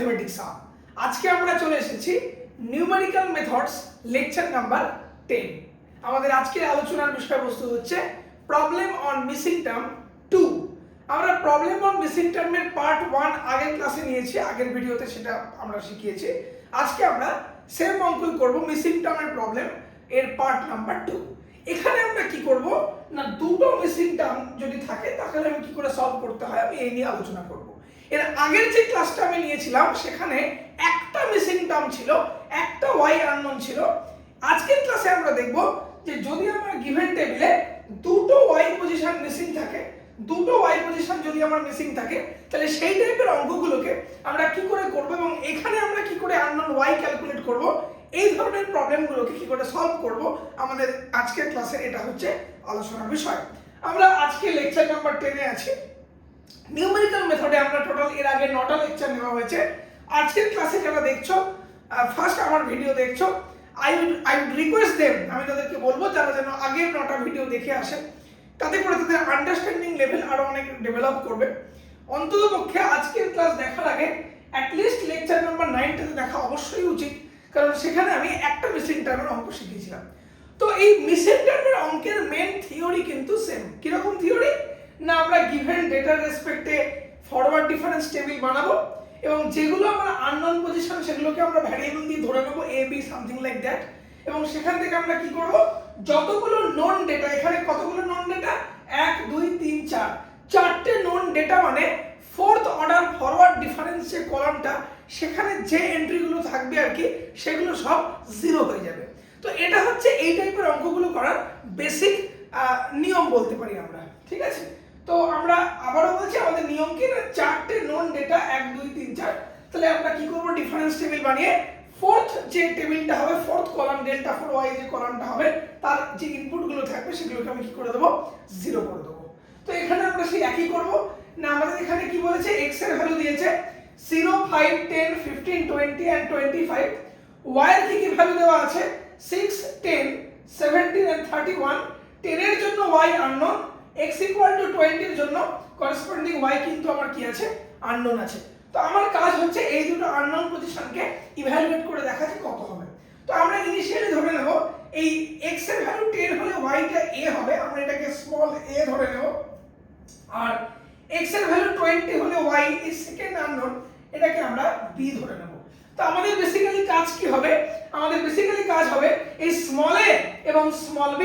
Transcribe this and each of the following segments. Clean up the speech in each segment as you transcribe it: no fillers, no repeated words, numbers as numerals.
Mathematics up. আজকে আমরা চলে এসেছি নিউমেরিক্যাল মেথডস লেকচার নাম্বার 10। আমাদের আজকের আলোচনার বিষয়বস্তু হচ্ছে প্রবলেম অন মিসিং টার্ম 2। আমরা প্রবলেম অন মিসিং টার্মের পার্ট 1 আগের ক্লাসে নিয়েছি, আগের ভিডিওতে সেটা আমরা শিখিয়েছি। আজকে আমরা সেম অঙ্কই করব, মিসিং টার্মের প্রবলেম এর পার্ট নাম্বার 2। এখানে আমরা কি করব না, দুটো মিসিং টার্ম যদি থাকে তাহলে আমি কি করে সলভ করতে হয় আমি এই নিয়ে আলোচনা করব। এর আগের যে ক্লাসটা আমি নিয়েছিলাম সেখানে একটা মিসিং টার্ম ছিল, একটা ওয়াই আননোন ছিল। আজকের ক্লাসে আমরা দেখব যে যদি আমার গিভেন টেবিলে দুটো ওয়াই পজিশন মিসিং থাকে, দুটো ওয়াই পজিশন যদি আমার মিসিং থাকে তাহলে সেই টাইপের অঙ্কগুলোকে আমরা কি করে করব এবং এখানে আমরা কি করে আননোন ওয়াই ক্যালকুলেট করব, এই ধরনের প্রবলেমগুলোকে কি করে সলভ করব আমাদের আজকের ক্লাসে এটা হচ্ছে আলোচনার বিষয়। আমরা আজকে লেকচার নাম্বার 10 এ আছি। নিউমেরিক্যাল মেথডে আমরা টোটাল এর আগে 9টা লেকচার নেওয়া হয়েছে। আজকের ক্লাসে যারা দেখছো, ফার্স্ট আমার ভিডিও দেখছো, আই উড রিকোয়েস্ট দেম, আমি তাদেরকে বলবো যারা যেন আগের 9টা ভিডিও দেখে আসে, তাতে করে তাদের আন্ডারস্ট্যান্ডিং লেভেল আরো অনেক ডেভেলপ করবে। অন্ততপক্ষে আজকের ক্লাস দেখার আগে অ্যাটলিস্ট লেকচার নাম্বার 9টাতে দেখা অবশ্যই উচিত, কারণ সেখানে আমি একটা মিসিং টার্মের অঙ্ক শিখিয়েছিলাম। তো এই মিসিং টার্মের অঙ্কের মেন থিওরি কিন্তু সেম। কিরকম থিওরি না, আমরা গিভেন ডেটার রেসপেক্টে ফরওয়ার্ড ডিফারেন্স টেবিল বানাবো এবং যেগুলো আমরা আননোন পজিশন সেগুলোকে আমরা ভ্যারিয়েবল দিয়ে ধরে নেব A be something like that, এবং সেখান থেকে আমরা কি করব যতগুলো নন ডেটা, এখানে কতগুলো নন ডেটা 1 2 3 4, চারটে নন ডেটা মানে ফোর্থ অর্ডার ফরওয়ার্ড ডিফারেন্স যে কলামটা সেখানে যে এন্ট্রিগুলো থাকবে আর কি সেগুলো সব জিরো হয়ে যাবে। তো এটা হচ্ছে এই টাইপের অঙ্কগুলো করার বেসিক নিয়ম বলতে পারি আমরা, ঠিক আছে। তো আমরা আবারও বলছি আমাদের নিয়ম কি না, চারটে নন ডেটা 1 2 3 4, তাহলে আমরা কি করব ডিফারেন্স টেবিল বানিয়ে ফোর্থ যে টেবিলটা হবে, ফোর্থ কলাম ডেল্টা 4 ওয়াই যে কলামটা হবে তার যে ইনপুটগুলো থাকবে সেগুলোকে আমি কি করে দেব জিরো করে দেব। তো এখানে আমরা সেই একই করব না, আমাদের এখানে কি বলেছে x এর ভ্যালু দিয়েছে 0 5 10 15 20 and 25, y এর কি কি ভ্যালু দেওয়া আছে 6 10 17 and 31, 10 এর জন্য y unknown, x equal to 20 এর জন্য করেসপন্ডিং y কিন্তু আমার কি আছে আননোন আছে। তো আমার কাজ হচ্ছে এই দুটো আননোন পজিশনকে ইভ্যালুয়েট করে দেখা যে কত হবে। তো আমরা ইনিশিয়ালি ধরে নেব এই x এর ভ্যালু 10 হলে y টা a হবে, আমরা এটাকে স্মল a ধরে নেব, আর x এর ভ্যালু 20 হলে y এর সেকেন্ড আননোন এটাকে আমরা b ধরে নেব। তো আমাদের বেসিক্যালি কাজ কি হবে, আমাদের বেসিক্যালি কাজ হবে এই স্মল a এবং স্মল b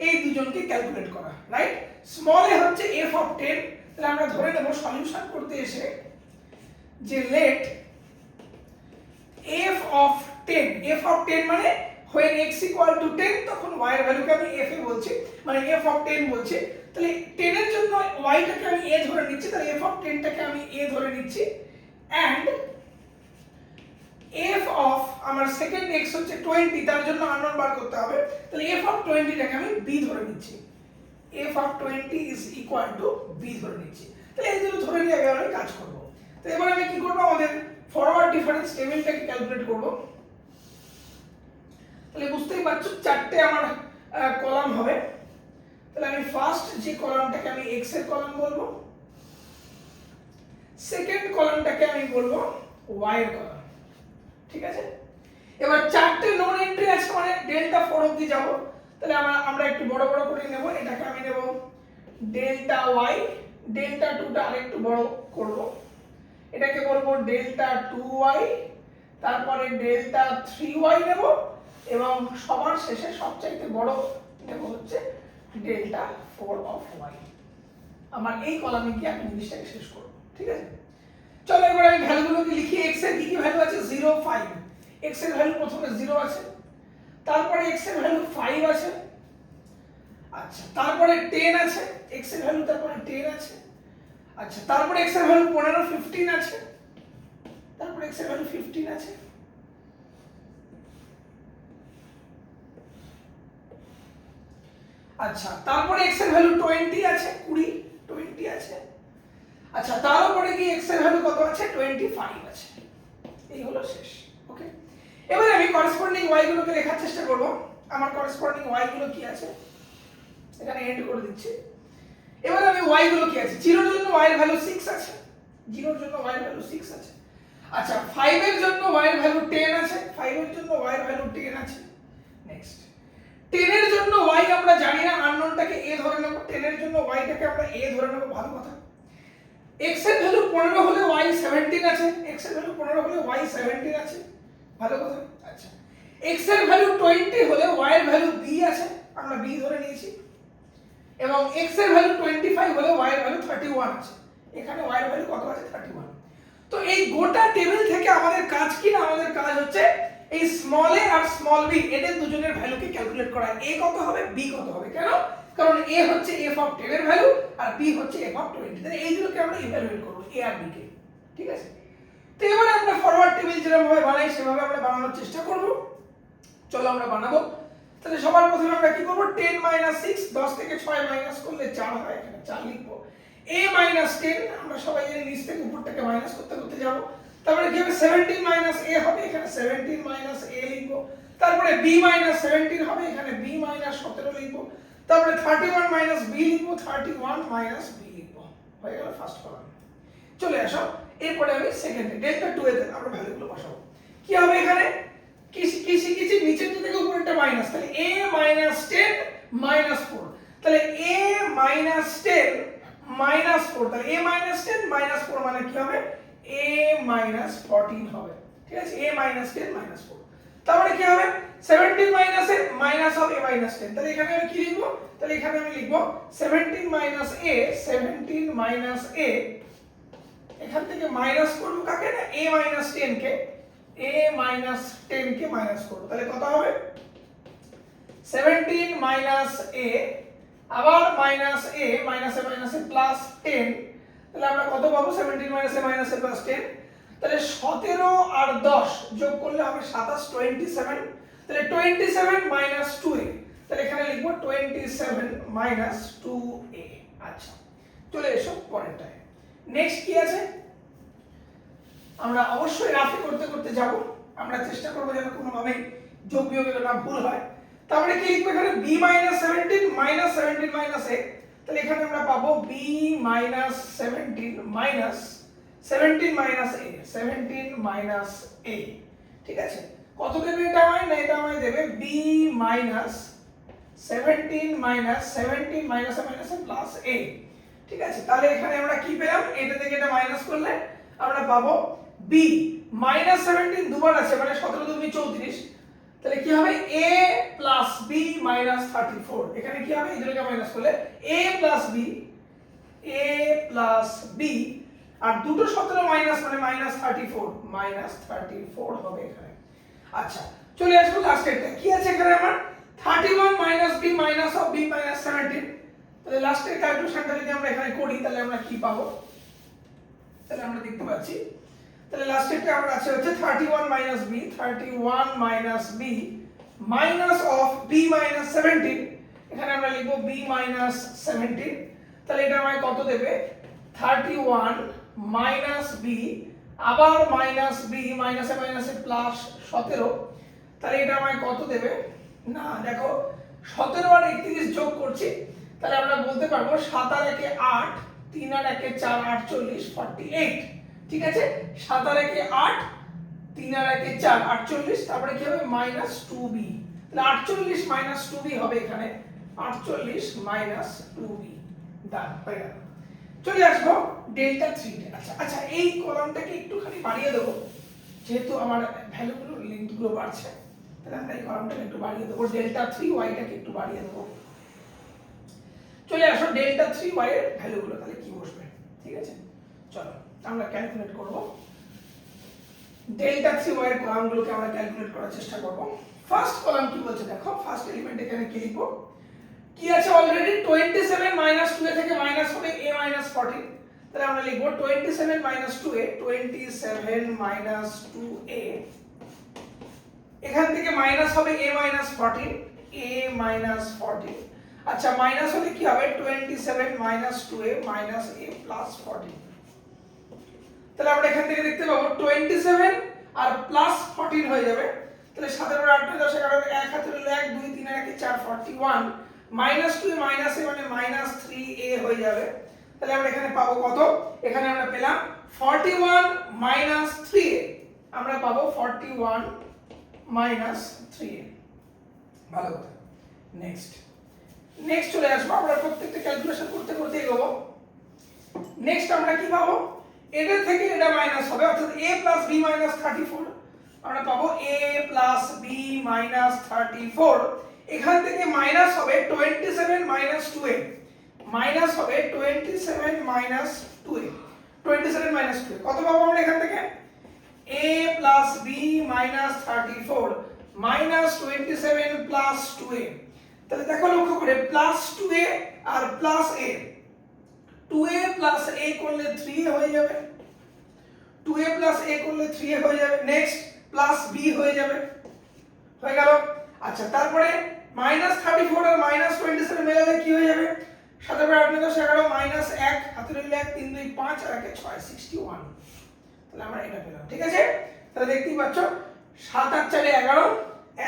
এই দুজনকে ক্যালকুলেট করা, রাইট। স্মল a হচ্ছে f of 10, তাহলে আমরা ধরে নেব সলিউশন করতে এসে যে লেট f of 10 মানে when x equal to 10 তখন y এর ভ্যালুকে আমি f এ বলছি, মানে f of 10 বলছি। তাহলে 10 এর জন্য y টাকে আমি a ধরে নিচ্ছি, তাহলে f of 10 টাকে আমি a ধরে নিচ্ছি, and f of আমার সেকেন্ড x হচ্ছে 20, তার জন্য আননোন বার করতে হবে, তাহলে f of 20 টাকে আমি b ধরে নিচ্ছি, f of 20 is equal to b ধরে নিচ্ছি। তাহলে এই দুটো ধরে নিয়ে আমি কাজ করব। তো এবার আমি কি করব, আমাদের ফরওয়ার্ড ডিফারেন্স টেবিলটাকে ক্যালকুলেট করব। তাহলে বুঝতেই পারছো চারটে আমার কলাম হবে, তাহলে আমি ফার্স্ট যে কলামটাকে আমি x এর কলাম বলবো, সেকেন্ড কলামটাকে আমি বলবো y এর কলাম, ঠিক আছে। এবার চারটে নন এন্ট্রি আছে মানে ডেল্টা 4 অবধি যাব, তাহলে আমরা একটু বড় বড় করে নেব, এটাকে আমি নেব ডেল্টা y, ডেল্টা 2টা আরেকটু বড় করব, এটাকে বলবো ডেল্টা 2y, তারপরে ডেল্টা 3y নেব এবং সবার শেষে সবচাইতে বড় নেব হচ্ছে ডেল্টা 4 অফ y। আমার এই কলামে গিয়ে আমি জিনিসটাকে শেষ করব, ঠিক আছে। চলো এবার আমি ভ্যালুগুলোকে লিখি। x এর কি কি ভ্যালু আছে 0 5, x এর ভ্যালু প্রথমে 0 আছে, তারপরে x এর ভ্যালু 5 আছে, আচ্ছা তারপরে 10 আছে, x এর ভ্যালু তারপরে 10 আছে, আচ্ছা তারপরে x এর ভ্যালু 15 15 আছে, তারপরে x এর ভ্যালু 15 আছে, আচ্ছা তারপরে x এর ভ্যালু 20 আছে, 20 আছে, আচ্ছা তারপরে কি x এর ভ্যালু কত আছে 25 আছে। এই হলো শেষ, ওকে। এবার আমি করেসপন্ডিং y গুলোকে লেখার চেষ্টা করব। আমার করেসপন্ডিং y গুলো কি আছে এখানে এন্ড করে দিচ্ছি। এবার আমি y গুলো কি আছে, 0 এর জন্য y এর ভ্যালু 6 আছে, 0 এর জন্য y এর ভ্যালু 6 আছে, আচ্ছা 5 এর জন্য y এর ভ্যালু 10 আছে, 5 এর জন্য y এর ভ্যালু 10 আছে। নেক্সট 10 এর জন্য y আমরা জানি না, আননোনটাকে a ধরে নেব, 10 এর জন্য y টাকে আমরা a ধরে নেব, ভালো কথা। x এর ভ্যালু 15 হলে y 17 আছে, x এর ভ্যালু 15 হলে y 17 আছে, ভালো কথা। আচ্ছা x এর ভ্যালু 20 হলে y এর ভ্যালু b আছে, আমরা b ধরে নিয়েছি, এবং x এর ভ্যালু 25 হলে y এর ভ্যালু 31 আছে, এখানে y এর ভ্যালু কত আছে 31। তো এই গোটা টেবিল থেকে আমাদের কাজ কি না, আমাদের কাজ হচ্ছে এই স্মল a আর স্মল b এদের দুজনের ভ্যালুকে ক্যালকুলেট করা। a কত হবে, b কত হবে, কেন? কারণ a হচ্ছে f অফ 10 এর ভ্যালু আর b হচ্ছে f অফ 20, তাহলে এই দুটোকে আমরা ইভালুয়েট করব a আর b কে, ঠিক আছে। তো এবারে আমরা ফরওয়ার্ড টেবিল যেরকম ভাবে বানাই সেভাবে আমরা বানানোর চেষ্টা করব। চলো আমরা বানাবো। তাহলে সবার প্রথমে আমরা কি করব, 10 6 10 থেকে 6 মাইনাস করলে 4 হয়, এখানে 4 লিখব। a 10 আমরা সবাই জানি নিচ থেকে উপরটাকে মাইনাস করতে করতে যাব। তারপরে কি হবে 17 a হবে, এখানে 17 a লিখব। তারপরে b 17 হবে, এখানে b 17 লিখব। তারপরে 31 b লিখব, 31 b লিখব। হয়ে গেল ফার্স্ট কলাম। চলে আসো এরপরে আমি সেকেন্ডে ডেল্টা 2 এর আমরা ভ্যালুগুলো বসাবো। কি হবে এখানে, কিছু নিচের থেকে উপরেরটা মাইনাস, তাহলে a 10 4, তাহলে a 10 4, তাহলে a 10 4 মানে কি হবে, a 14 হবে, ঠিক আছে, a 10 4। তারপরে কি হবে 17 মাইনাসে মাইনাস হবে a 10, তাহলে এখানে আমি কি লিখব, তাহলে এখানে আমি লিখব 17 a, এখান থেকে মাইনাস করব কাকে না, a 10 K, a 10 K minus করব, তাহলে কত হবে 17 a আবার মাইনাস a মাইনাসে প্লাস 10, তাহলে আমরা কত পাবো 17 মাইনাসে প্লাস 10, তাহলে 17 আর 10 যোগ করলে হবে 27 27, তাহলে 27 2a, তাহলে এখানে লিখব 27 2a। আচ্ছা চলে এসো পরেরটায়। নেক্সট কি আছে, আমরা অবশ্যই রাফি করতে করতে যাব, আমরা চেষ্টা করব যেন কোনোভাবে যোগ বিয়োগের না ভুল হয়। তারপরে কি লিখব, এখানে b 17 a, তাহলে এখানে আমরা পাবো b 17 a, ঠিক আছে। কত দেবে এটা আমায়, না এটা আমায় দেবে b 17 মাইনাসে প্লাস a, ঠিক আছে। তাহলে এখানে আমরা কি পেলাম, এটা থেকে এটা মাইনাস করলে আমরা পাবো b 17 দুবার আছে মানে 17 দুগুণে 34, তাহলে কি হবে a প্লাস b মাইনাস 34, এখানে কি হবে এই দুটোকে মাইনাস করলে a প্লাস b আর দুটো 17 মাইনাস মানে মাইনাস 34 হবে এখানে। আচ্ছা চলে আসবো লাস্টেরটা, কি আছে এখানে আমার 31 b মাইনাস অফ b 17, তাহলে লাস্টের ক্যালকুলেশনটা যদি আমরা এখানে করি তাহলে আমরা কি পাবো, তাহলে আমরা দেখতে পাচ্ছি, তাহলে লাস্টেরটা আমরা আছে হচ্ছে 31 b মাইনাস অফ b 17, এখানে আমরা লিখব b 17, তাহলে এটা আমায় কত দেবে 31 b আবার b মাইনাসে প্লাস 17, তাহলে এটা আমায় কত দেবে, না দেখো 17 আর 31 যোগ করছি, তাহলে আমরা বলতে পারবো 7 আর 1 8, 3 আর 1 4 48 48, ঠিক আছে। 7 আর 1 8, 3 আর 1 4 48, তারপরে কি হবে -2b, তাহলে 48 -2b হবে এখানে, 48 -2b, ডান হয়ে গেল। চলে আসবো ডেল্টা 3 তে। আচ্ছা এই কলামটাকে একটুখানি বাড়িয়ে দেব, যেহেতু আমার ভ্যালুগুলো লিঙ্কগুলো বাড়ছে, তাহলে আমরা এই কলামটাকে একটু বাড়িয়ে দেব, ডেল্টা 3y টাকে একটু বাড়িয়ে দেব। চলে আসো ডেল্টা 3y এর ভ্যালুগুলো তাহলে কি বসবে, ঠিক আছে। চলো আমরা ক্যালকুলেট করব, ডেল্টা 3y এর কলামগুলোকে আমরা ক্যালকুলেট করার চেষ্টা করব। ফার্স্ট কলাম কি বলছে দেখো, ফার্স্ট এলিমেন্ট এখানে কি লিখব, কি আছে অলরেডি 27 2a থেকে মাইনাস হবে a 14, তাহলে আমরা লিখব 27 2a, 27 2a, এখান থেকে মাইনাস হবে a 14, আচ্ছা মাইনাস হলে কি হবে 27 2a মাইনাস a প্লাস 14, তাহলে আমরা এখান থেকে দেখতে পাবো 27 আর প্লাস 14 হয়ে যাবে, তাহলে 17 8 10 11 1 হাতে হলো 1 2 3 আর 1 4 41 মাইনাস 2 মাইনাস a মানে মাইনাস 3a হয়ে যাবে, তাহলে আমরা এখানে পাবো কত, এখানে আমরা পেলাম 41 মাইনাস 3a আমরা পাবো 41 মাইনাস 3a। ভালো কথা। নেক্সট চলে আসবো, আমরা প্রত্যেকটা ক্যালকুলেশন করতে করতে এগোবো। নেক্সট আমরা কি পাবো, এটা থেকে এটা মাইনাস হবে, অর্থাৎ a + b - 34 আমরা পাবো a + b - 34। এখান থেকে মাইনাস হবে 27 - 2a, মাইনাস হবে 27 - 2a, 27 - 2a কত পাবো আমরা এখান থেকে, a + b - 34 মাইনাস 27 + 2a। তাহলে দেখো লক্ষ্য করে +2a R +a, 2a + a করলে 3a হয়ে যাবে, 2a + a করলে 3a হয়ে যাবে। নেক্সট +b হয়ে যাবে, হয়ে গেল। আচ্ছা তারপরে -34 আর -27 মেলালে কি হয়ে যাবে, 7 × 8 = 11 -1 হাতে রইল 1 3 2 5 আর 1 6 61। তাহলে আমরা এটা পেলাম, ঠিক আছে। তাহলে দেখতেই পাচ্ছ 7 8 4 11,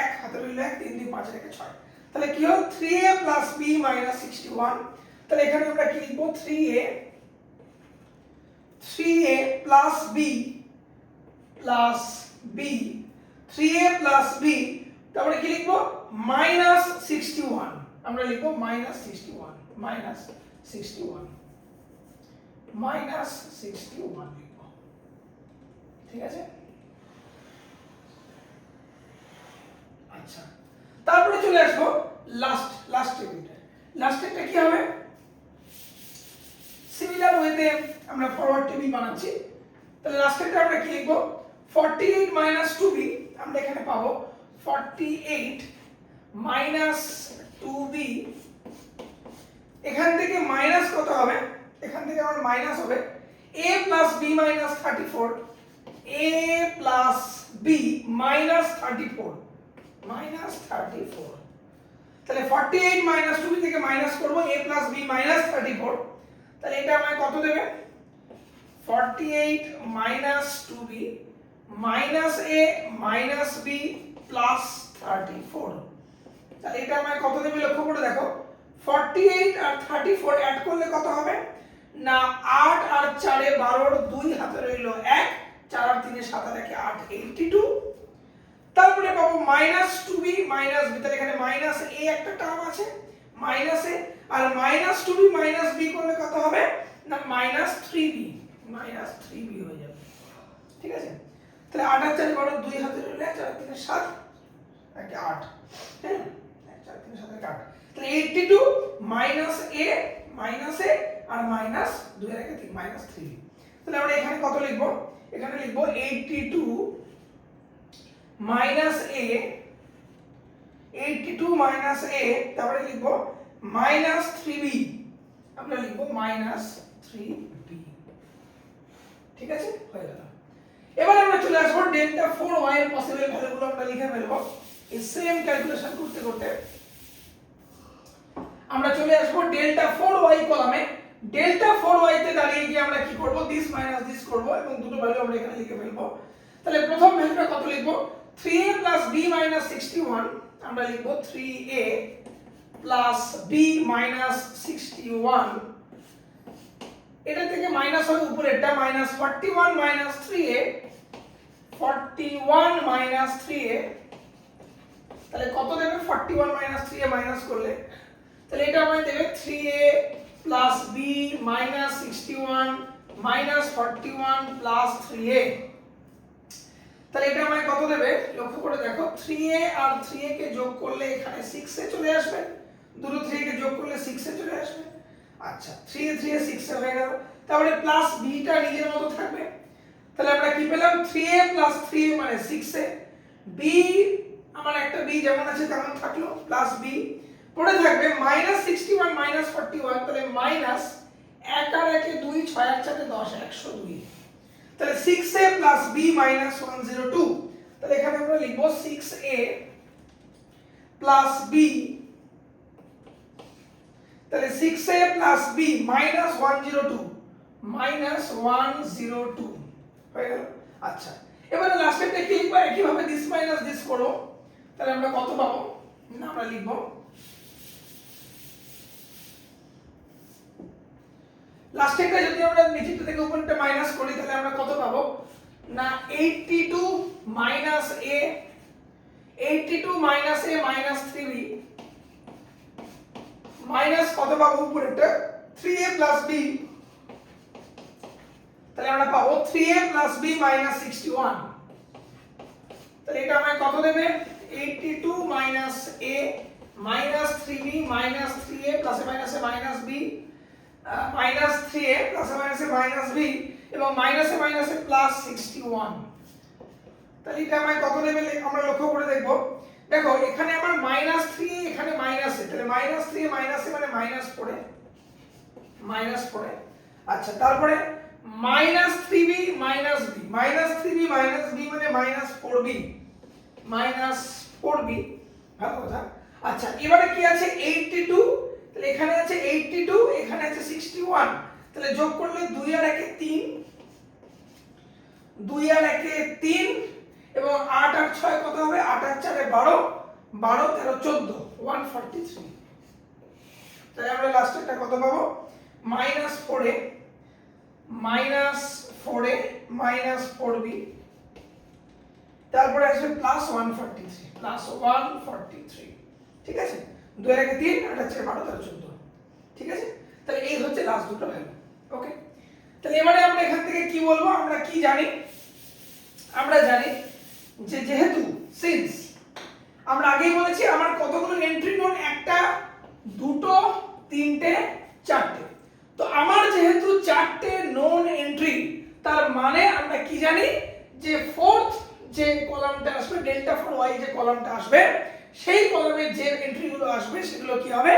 1 হাতে রইল 1 3 2 5 আর 1 6। তাহলে কি হলো 3a + b - 61। তাহলে এখানে আমরা কি লিখব, 3a + b + b, 3a + b, তারপরে কি লিখব, -61 আমরা লিখব -61 লিখব, ঠিক আছে। আচ্ছা তারপরে চলে আসবো লাস্টেরটা কি হবে, সিমিলার ওয়েতে আমরা ফরওয়ার্ড টেবিল বানাচ্ছি। তাহলে লাস্টেরটা আমরা কি লিখব, 48 - 2b আমরা এখানে পাবো 48 - 2b। এখান থেকে মাইনাস কত হবে, এখান থেকে আমার মাইনাস হবে a + b - 34, a + b - 34 তাহলে 48 - 2b থেকে মাইনাস করব a + b - 34। তাহলে এটা আমায় কত দেবে, 48 - 2b - a - b + 34। তাহলে এটা আমায় কত দেবে লক্ষ্য করে দেখো, 48 আর 34 অ্যাড করলে কত হবে না, 8 আর 4 এ 12, 2 হাতে রইল 1, 4 আর 3 এ 7 আর 1 এ 8 82। তারপরে পাবো -2b - b, তাহলে এখানে -a একটা টার্ম আছে, -a আর -2b - b করলে কত হবে না, -3b হয়ে যাবে, ঠিক আছে। তাহলে 8 আর 4 এ 12, 2 হাতে রইল 1, 4 আর 3 এ 7, 1 এ 8, হ্যাঁ 1 4 3 7 8। তাহলে 82 -a আর -2 এর আগে 3 তাহলে আমরা এখানে কত লিখব, এখানে লিখব 82 -a, তারপরে লিখব -3b, আমরা লিখব -3b, ঠিক আছে, হয়ে গেল। এবার আমরা চলে আসবো ডেল্টা 4y এর পসিবল ভ্যালুগুলো আমরা লিখে ফেলবো। এই সেম ক্যালকুলেশন করতে করতে আমরা চলে আসবো ডেল্টা 4y কলামে। ডেল্টা 4y তে দাঁড়িয়ে গিয়ে আমরা কি করব, দিস মাইনাস দিস করব এবং দুটো ভ্যালু আমরা এখানে লিখে ফেলবো। তাহলে প্রথম ভ্যালুটা কত লিখব, 3a + b - 61 আমরা লিখব 3a + b - 61। এটা থেকে মাইনাস হবে উপরেরটা, -41 - 3a, 41 - 3a। তাহলে কত দেবে, 41 - 3a মাইনাস করলে, তাহলে এটা আমাদের দেবে 3a + b - 61 - 41 + 3a। তাহলে এটা আমায় কত দেবে লক্ষ্য করে দেখো, 3a আর 3a কে যোগ করলে এখানে 6 এ চলে আসবে, দুটো 3a কে যোগ করলে 6 এ চলে আসবে। আচ্ছা 3a 3a 6 এ হয়ে গেল। তাহলে প্লাস b টা নিজের মতো থাকবে। তাহলে আমরা কি পেলাম, 3a + 3a মানে 6a, b আমার একটা b যেমন আছে তেমন থাকলো, প্লাস b পড়ে থাকবে -61 - 41, তাহলে মাইনাস 1 আর 1 এ 2, 6 আর 4 এ 10, 102। তাহলে 6a + b - 102। তাহলে এখানে আমরা লিখব 6a + b, তাহলে 6a + b -102 হয়ে গেল। আচ্ছা এবারে লাস্টেরটা কি লিখব, একইভাবে দিস মাইনাস দিস করব। তাহলে আমরা কত পাবো না, আমরা লিখব লাস্টেরটা যদি আমরা নিচেরটা থেকে উপরেরটা মাইনাস করি তাহলে আমরা কত পাবো না 82 minus a 82 minus a minus 3b minus কত পাবো উপরেরটা 3a প্লাস b, তাহলে আমরা পাবো 3a প্লাস b মাইনাস 61। তাহলে এটা আমায় কত দেবে 82 minus a minus 3b minus 3a plus A minus A minus b minus 3a plus A minus A minus b এবং মাইনাস এ মাইনাস এ প্লাস 61। তাহলে এটা আমায় কত দেবে আমরা লক্ষ্য করে দেখব। দেখো এখানে আমার মাইনাস 3a এখানে মাইনাস এ, তাহলে মাইনাস 3a মাইনাস এ মানে মাইনাস 4a। আচ্ছা তারপরে minus 3b minus b minus 3b minus b মানে মাইনাস 4b ভালো কথা। আচ্ছা এবারে কি আছে 82, তাহলে এখানে আছে 82 এখানে আছে 61, তাহলে যোগ করলে 2 আর 1 এ 3 2 আর 1 এ 3 এবং 8 আর 6 কত হবে 8 আর 4 এ 12 12 13 14 143। তাহলে আমরা লাস্টেরটা কত পাবো মাইনাস 4a মাইনাস 4b তারপরে আসবে প্লাস 143 ঠিক আছে 2 এর আগে 3 8 4 12 13 14 ঠিক আছে। তাহলে এই হচ্ছে লাস্ট দুটো ভ্যালু। ওকে, তাহলে এবারে আমরা এখান থেকে কি বলবো, আমরা কি জানি, আমরা জানি যে যেহেতু সিন্স আমরা আগেই বলেছি আমার কতগুলো এন্ট্রি নোন একটা দুটো তিনটে চারটে, তো আমার যেহেতু চারটে নোন এন্ট্রি তার মানে আমরা কি জানি যে ফোর্থ যে কলামটা আসবে ডেল্টা ফর ওয়াই যে কলামটা আসবে সেই কলামে যে এন্ট্রিগুলো আসবে সেগুলো কি হবে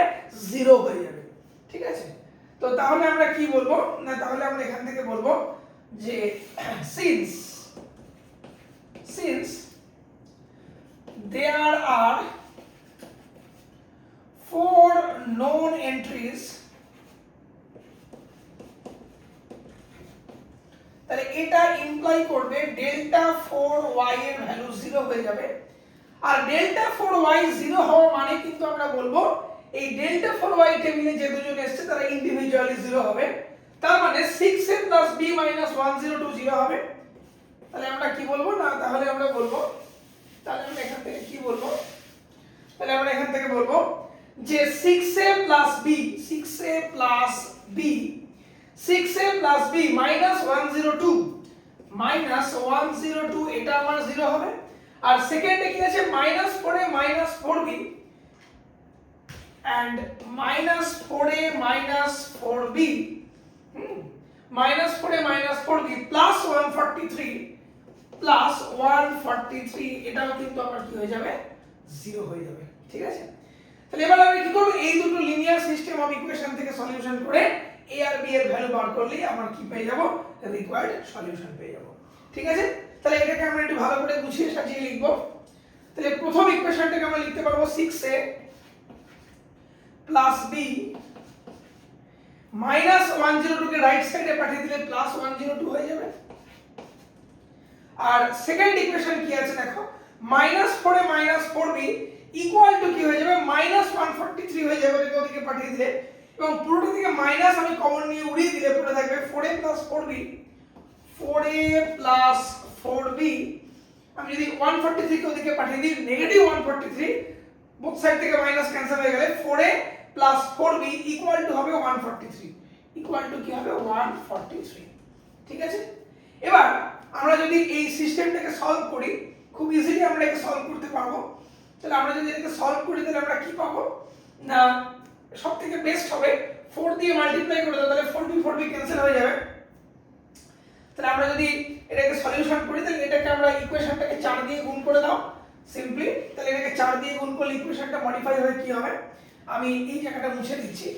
জিরো হয়ে যাবে। ঠিক আছে, তো তাহলে আমরা কি বলবো না, তাহলে আমরা এখান থেকে বলবো যে since there are 4 known entries, তাহলে এটা ইমপ্লাই করবে ডেল্টা 4y এর ভ্যালু 0 হয়ে যাবে। আর ডেল্টা 4y 0 হওয়া মানে কিন্তু আমরা বলবো এই ডেল্টা 4y টেবিলে যে দুজন এসেছে তারা ইন্ডিভিজুয়ালি 0 হবে, তার মানে 6a b 1020 হবে। তাহলে আমরা কি বলবো না, তাহলে আমরা বলবো, তাহলে আমরা এখান থেকে কি বলবো, তাহলে আমরা এখান থেকে বলবো যে 6a b 6a plus b minus 102 এটা আমার 0 হবে। আর সেকেন্ডে কি আছে minus 4a minus 4b and minus 4a minus 4b minus 4a minus 4b plus 143 এটাও কিন্তু আমার কি হয়ে যাবে 0 হয়ে যাবে। ঠিক আছে, তাহলে এবার আমি কি করব, এই দুটো লিনিয়ার সিস্টেম অফ ইকুয়েশন থেকে সলিউশন করে a আর b এর ভ্যালু বার করলেই আমরা কি পেয়ে যাব, রিকোয়ার্ড সলিউশন পেয়ে যাব। ঠিক আছে, তাহলে এটাকে আমরা একটু ভালো করে গুছিয়ে সাজিয়ে লিখব। তাহলে প্রথম ইকুয়েশনটাকে আমরা লিখতে পারবো 6a প্লাস b মাইনাস 102 কে রাইট সাইডে পাঠিয়ে দিলে প্লাস 102 হয়ে যাবে। আর সেকেন্ড ইকুয়েশন কি আছে দেখো, minus 4a minus 4b equal to কি হয়ে যাবে মাইনাস 143 হয়ে যাবে এটাকে ওদিকে পাঠিয়ে দিলে, এবং পুরোটা থেকে মাইনাস আমি কমন নিয়ে উড়িয়ে দিলে পুরো থাকবে 4a প্লাস 4b আমি যদি 143 কে ওদিকে পাঠিয়ে দিই নেগেটিভ 143 বোথ সাইড থেকে মাইনাস ক্যান্সেল হয়ে গেলে 4a plus 4b equal to হবে 143 ইকুয়াল টু কি হবে 143। ঠিক আছে, এবার আমরা যদি এই সিস্টেমটাকে সলভ করি খুব ইজিলি আমরা একে সলভ করতে পারবো। তাহলে আমরা যদি এটাকে সলভ করি তাহলে আমরা কি পাবো না, সবথেকে বেস্ট হবে 4 দিয়ে মাল্টিপ্লাই করে দাও, তাহলে 4b ক্যান্সেল হয়ে যাবে। তাহলে আমরা যদি এটাকে সলিউশন করি তাহলে এটাকে আমরা ইকুয়েশনটাকে 4 দিয়ে গুণ করে দাও সিম্পলি, তাহলে এটাকে 4 দিয়ে গুণ করলে ইকুয়েশনটা মডিফাই হয়ে কি হবে, আমি এই জায়গাটা মুছে দিচ্ছি।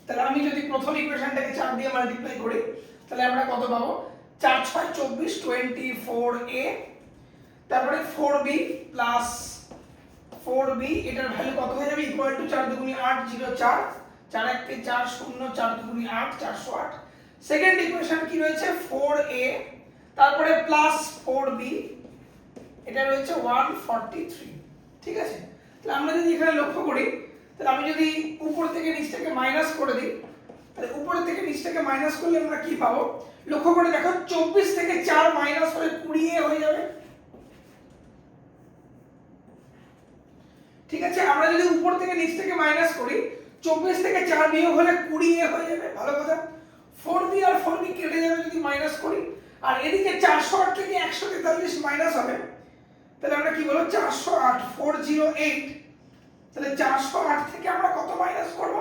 তাহলে আমি যদি প্রথম ইকুয়েশনটাকে 4 দিয়ে মাল্টিপ্লাই করি তাহলে আমরা কত পাবো 4 6 24 24a, তারপরে 4b প্লাস 4b এটার ভ্যালু কত হয়ে যাবে equal to 4 দুগুণী 8 0 4 4 1 K 4 0 4 দুগুণী 8 408। Second equation কি রয়েছে 4a তারপরে প্লাস 4b এটা রয়েছে 143। ঠিক আছে, তাহলে আমরা যদি এখানে লক্ষ্য করি, তাহলে আমি যদি উপর থেকে নিচটাকে মাইনাস করে দিই, তাহলে উপর থেকে নিচটাকে মাইনাস করলে আমরা কি পাবো? লক্ষ্য করে দেখো 24 থেকে 4 মাইনাস হলে 20 হয়ে যাবে। ঠিক আছে, আমরা যদি উপর থেকে নিচ থেকে মাইনাস করি 24 থেকে 4 বিয়োগ হলে 20 হয়ে যাবে। ভালো কথা, 4b আর 4b কেটে যাবে যদি মাইনাস করি। আর এদিকে 408 থেকে 143 মাইনাস হবে, তাহলে আমরা কি বলবো? 408 408। তাহলে 408 থেকে আমরা কত মাইনাস করব?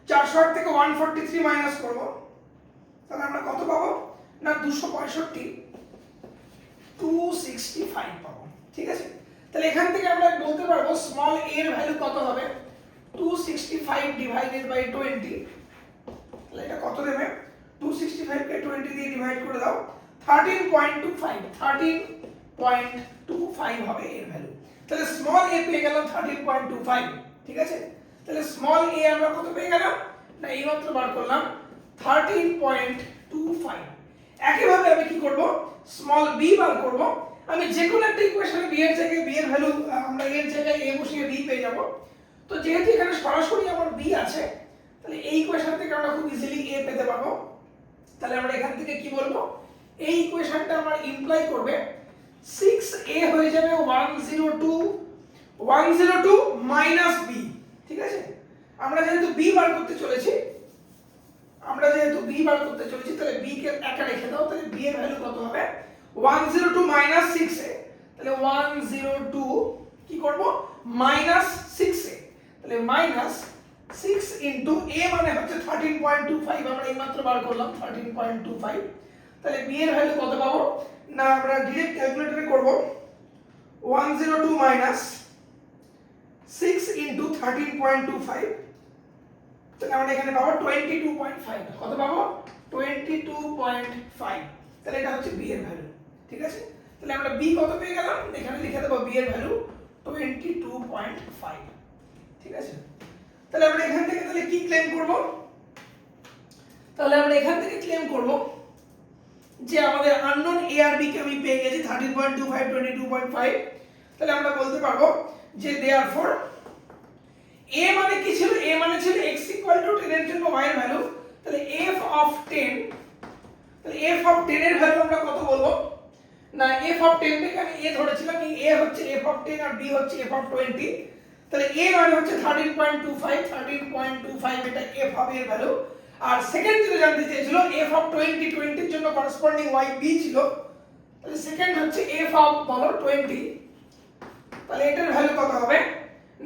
408 থেকে 143 মাইনাস করব, তাহলে আমরা কত পাবো? না 265 265 পাবো। ঠিক আছে, তাহলে এখান থেকে আমরা বলতে পারবো স্মল a এর ভ্যালু কত হবে? 265 ডিভাইডেড বাই 20। তাহলে এটা কত দেবে? 265 কে 20 দিয়ে ডিভাইড করে দাও, 13.25 13.25 হবে এর ভ্যালু। তাহলে স্মল a পেয়ে গেলাম 13.25। ঠিক আছে, তাহলে স্মল a আমরা কত পেয়ে গেলাম? না এইমাত্র বার করলাম 13.25। একইভাবে আমি কি করব? স্মল b বার করব। আমি যে কোনো একটা ইকুয়েশনে b এর জায়গায় b এর ভ্যালু আমরা এর জায়গায় a বসিয়ে b পেয়ে যাব। তো যেহেতু এখানে সরাসরি আমার b আছে, তাহলে এই ইকুয়েশন থেকে আমরা খুব ইজিলি a পেতে পারবো। তাহলে আমরা এখান থেকে কি বলবো? এই ইকুয়েশনটা আমার ইমপ্লাই করবে 6a হয়ে যাবে 102 মাইনাস b। ঠিক আছে, আমরা যেহেতু b বার করতে চলেছি, তাহলে b কে একা রেখে দাও। তাহলে b এর ভ্যালু কত হবে? 102 মাইনাস 6a। তাহলে 102 কি করব? Minus 6a। তাহলে মাইনাস 6 ইনটু a মানে হচ্ছে 13.25, আমরা এইমাত্র বার করলাম 13.25। তাহলে b এর ভ্যালু কত পাবো? না আমরা ডাইরেক্ট ক্যালকুলেটরে করব। 102 মাইনাস 6 ইনটু 13.25, তাহলে আমরা এখানে পাবো 22.5। কত পাবো? 22.5। তাহলে এটা হচ্ছে b এর ভ্যালু। ঠিক আছে, তাহলে আমরা b কত পেয়ে গেলাম? এখানে লিখে দেব b এর ভ্যালু 22.5। ঠিক আছে, তাহলে আমরা এখান থেকে তাহলে কি ক্লেম করব? তাহলে আমরা এখান থেকে ক্লেম করব যে আমাদের আননোন a আর b কে আমি পেয়ে গেছি 13.25 22.5। তাহলে আমরা বলতে পারবো যে देयरफॉर a মানে কি ছিল? a মানে ছিল x = 10 এর জন্য y এর ভ্যালু। তাহলে f of 10, তাহলে f of 10 এর ভ্যালু আমরা কত বলবো? না f of 10 কে আমি a ধরেছিলাম, এই a হচ্ছে f of 10 আর b হচ্ছে f of 20। তাহলে a মানে হচ্ছে 13.25 এটা f হবে এর ভ্যালু। আর সেকেন্ড যেটা জানতে চেয়েছিল f of 20 এর জন্য করেসপন্ডিং y b ছিল, তাহলে সেকেন্ড হচ্ছে f of বলো 20। তাহলে এটার ভ্যালু কত হবে?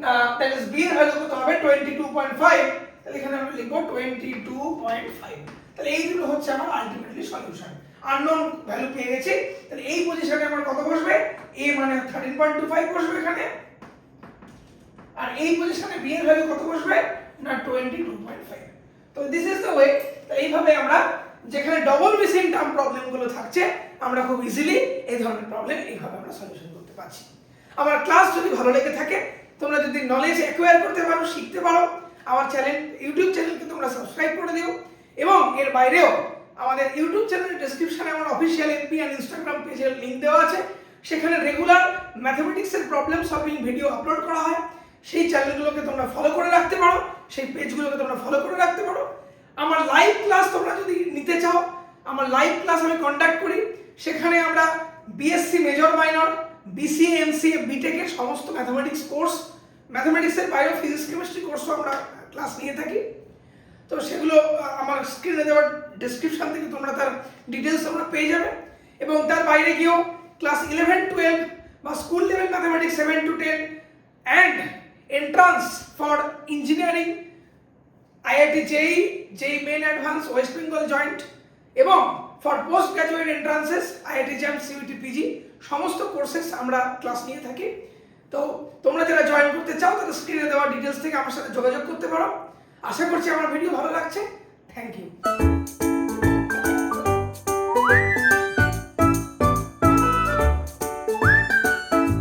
না দ্যাট ইজ b এর ভ্যালু কত হবে? 22.5। তাহলে এখানে আমরা লিখব 22.5। তাহলে এই দুটো হচ্ছে আমার আলটিমেটলি সলিউশন। আননোন ভ্যালু পেয়ে গেছি, তাহলে এই পজিশনে আমার কত বসবে? a মানে 13.25 বসবে এখানে, আর এই পজিশনে b এর ভ্যালু কত বসবে? না 22.5। তো দিস ইজ দ্য ওয়ে। এইভাবে আমরা যেখানে ডবল মিসিং টার্ম প্রবলেম গুলো থাকছে, আমরা খুব ইজিলি এই ধরনের প্রবলেম এইভাবে আমরা সলিউশন করতে পারছি। আমার ক্লাস যদি ভালো লেগে থাকে, তোমরা যদি নলেজ অ্যাকোয়ার করতে পারো, শিখতে পারো, আমার চ্যানেল ইউটিউব চ্যানেলকে তোমরা সাবস্ক্রাইব করে দিও। এবং এর বাইরেও আমাদের ইউটিউব চ্যানেলের ডেসক্রিপশনে আমার অফিশিয়াল এফবি আর ইনস্টাগ্রাম পেজের লিংক দেওয়া আছে। সেখানে রেগুলার ম্যাথমেটিক্সের প্রবলেম সলভিং ভিডিও আপলোড করা হয়। সেই চ্যানেলগুলোকে তোমরা ফলো করে রাখতে পারো, সেই পেজগুলোকে তোমরা ফলো করে রাখতে পারো। আমার লাইভ ক্লাস তোমরা যদি নিতে চাও, আমার লাইভ ক্লাস আমি কন্ডাক্ট করি। সেখানে আমরা BSc major minor, BCA MCA BTech এর সমস্ত ম্যাথমেটিক্স কোর্স, ম্যাথমেটিক্সের বাইরেও ফিজিক্স কেমিস্ট্রি কোর্সও আমরা ক্লাস নিয়ে থাকি। তো সেগুলো আমার স্ক্রিনে দেওয়ার ডেসক্রিপশন থেকে তোমরা তার ডিটেলস তোমরা পেয়ে যাবে। এবং তার বাইরে গিয়েও ক্লাস 11-12 বা school level mathematics 7-10 and entrance for engineering, IIT JEE main advance, West Bengal joint এবং for post graduate entrances IIT JAM CUET PG সমস্ত কোর্সেস আমরা ক্লাস নিয়ে থাকি। তো তোমরা যারা জয়েন করতে চাও তারা স্ক্রিনে দেওয়া ডিটেলস থেকে আমার সাথে যোগাযোগ করতে পারো। আশা করছি আমার ভিডিও ভালো লাগছে। Thank you.